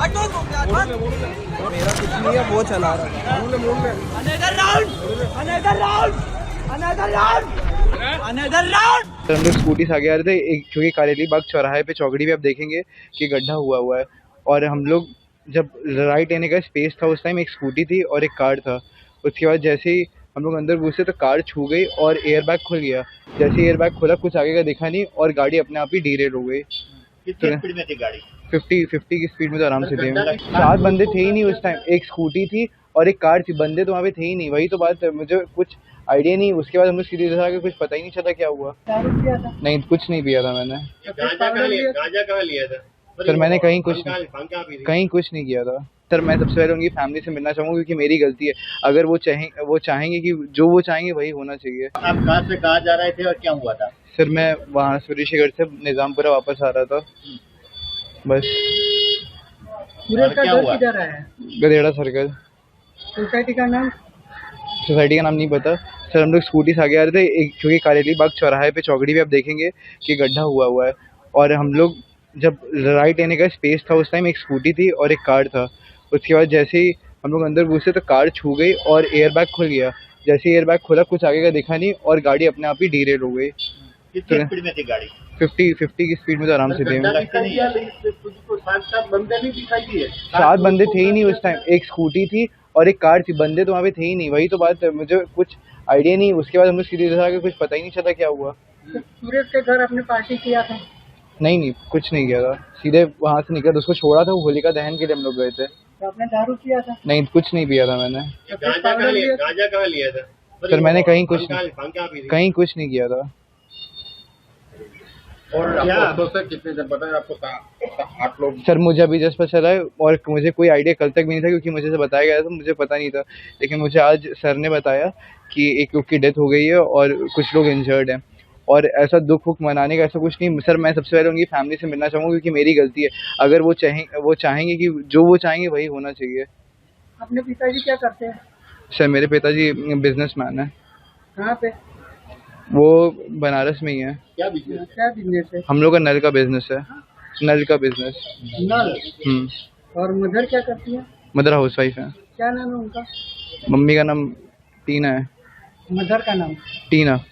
मेरा कुछ नहीं है, वो चला रहा है। तो हम लोग स्कूटी से आगे आ रहे थे, एक क्योंकि कारेली बाग चौराहे पे चौकड़ी पे आप देखेंगे कि गड्ढा हुआ है। और हम लोग जब राइट लेने का स्पेस था उस टाइम एक स्कूटी थी और एक कार था। उसके बाद जैसे ही हम लोग अंदर घुसे तो कार छू गई और एयरबैग खुल गया। जैसे ही एयरबैग खुला कुछ आगे का दिखा नहीं और गाड़ी अपने आप ही डीरेल हो गई। कितनी स्पीड में थी गाड़ी? 50 की स्पीड में तो आराम से थे। 4 बंदे थे ही नहीं उस टाइम, एक स्कूटी थी और एक कार थी, बंदे तो वहाँ पे थे ही नहीं। वही तो बात है, मुझे कुछ आइडिया नहीं। उसके बाद हम लोग सीधे इधर आके कुछ पता ही नहीं चला क्या हुआ। नहीं, कुछ नहीं पिया था मैंने। गांजा कहाँ लिया था? सर मैंने कहीं कुछ नहीं किया था। सर मैं सबसे पहले उनकी फैमिली से मिलना चाहूँगा क्योंकि मेरी गलती है। अगर वो चाहेंगे कि जो वो चाहेंगे वही होना चाहिए। आप कहाँ से कहाँ जा रहे थे और क्या हुआ था? सर मैं वहाँ से ऋषिगढ़ से निज़ामपुरा वापस आ रहा था बस। क्या हुआ? गधेड़ा सर्कल। सोसाइटी का नाम नहीं पता। सर हम लोग स्कूटी से आगे आ रहे थे, एक क्योंकि कारेली बाग चौराहे पे चौकड़ी पे आप देखेंगे कि गड्ढा हुआ है। और हम लोग जब राइट लेने का स्पेस था उस टाइम एक स्कूटी थी और एक कार था। उसके बाद जैसे ही हम लोग अंदर घुसे तो कार छू गई और एयरबैग खुल गया। जैसे ही एयरबैग खुला कुछ आगे का दिखा नहीं और गाड़ी अपने आप ही डीरेल हो गई। कितनी स्पीड में थी गाड़ी? 50 की स्पीड में तो आराम से थे। बंदे नहीं दिखाई दिए? 4 बंदे थे ही नहीं उस टाइम, एक स्कूटी थी और एक कार थी, बंदे तो वहाँ पे थे ही नहीं। वही तो बात है, मुझे कुछ आइडिया नहीं। उसके बाद हम लोग सीधे इधर आके कुछ पता ही नहीं चला क्या हुआ। सूरज के घर आपने पार्टी किया था? नहीं, कुछ नहीं किया था। सीधे वहाँ से निकल उसको छोड़ा था, वो होलिका दहन के लिए हम लोग गए थे। तो आपने दारू किया था? नहीं, कुछ नहीं पिया था मैंने। गांजा कहाँ लिया था? सर मैंने कहीं कुछ नहीं किया था। और आपको से कितने जन पता है आपको? 8 लोग। सर मुझे अभी जस्ट पता चला है और मुझे कोई आइडिया कल तक भी नहीं था क्योंकि मुझे से बताया गया था, मुझे पता नहीं था। लेकिन मुझे आज सर ने बताया कि एक लोग की डेथ हो गई है और कुछ लोग इंजर्ड हैं। और ऐसा दुख मनाने का ऐसा कुछ नहीं। सर मैं सबसे पहले उनकी फैमिली से मिलना चाहूँगा क्योंकि मेरी गलती है। अगर वो चाहेंगे कि जो वो चाहेंगे वही होना चाहिए। अपने पिताजी क्या करते हैं? सर मेरे पिताजी बिजनेसमैन है। कहाँ पे? वो बनारस में ही है। क्या बिजनेस है? हम लोग का नल का बिजनेस है। नल का बिजनेस। नल। और मदर क्या करती है? मदर हाउस वाइफ है। क्या नाम है उनका? मम्मी का नाम टीना है। मदर का नाम? टीना।